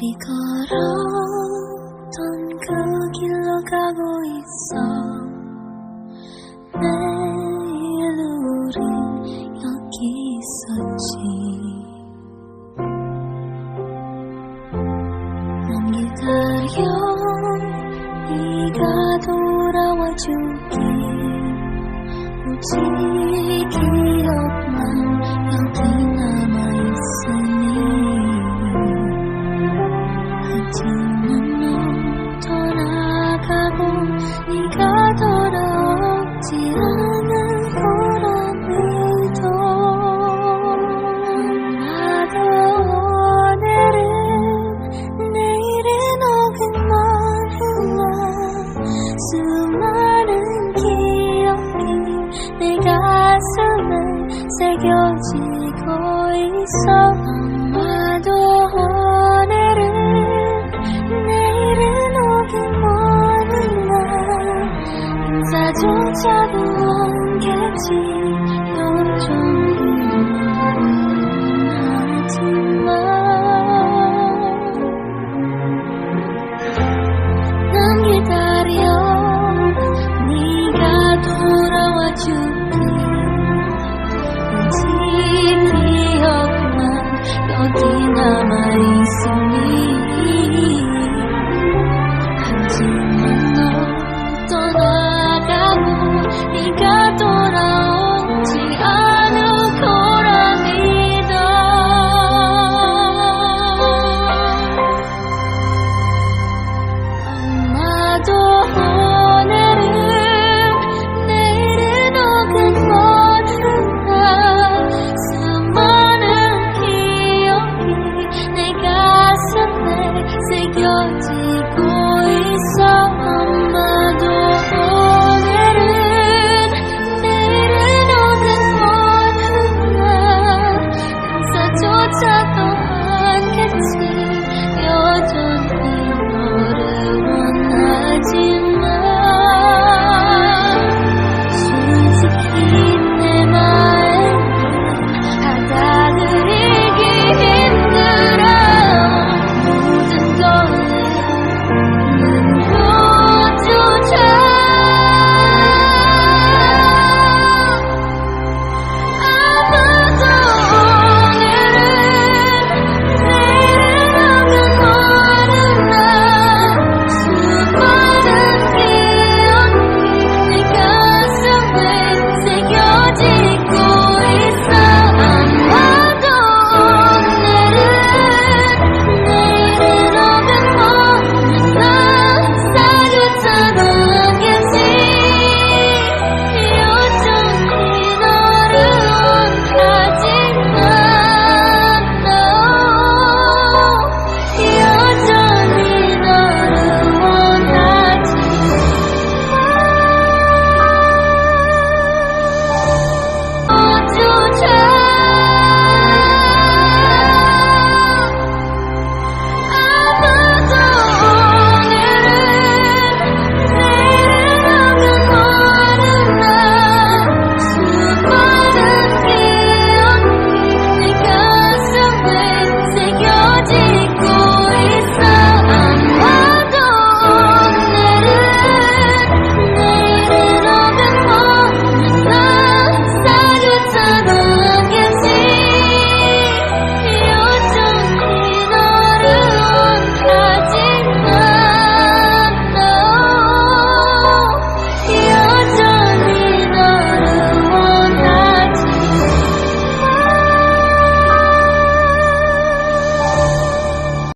우리 걸었던 그 길로 가고 있어. 내일 우린 여기 있었지. 난 기다려 네가 돌아와 주길. 오직 기억만 여기 남아있으니. 하지만 넌 떠나가고 네가 돌아오지 않은 거란 의도. 나도 오늘은 내일은 오금만 흘러 수많은 기억이 내 가슴에 새겨지고 있어. 아마도 오늘은 내일은 오기만 흘러 인사조차도 없겠지. 요정도는 하지만 난 기다려 네가 돌아와 주길. 오직 기억만 여기 남아있으니.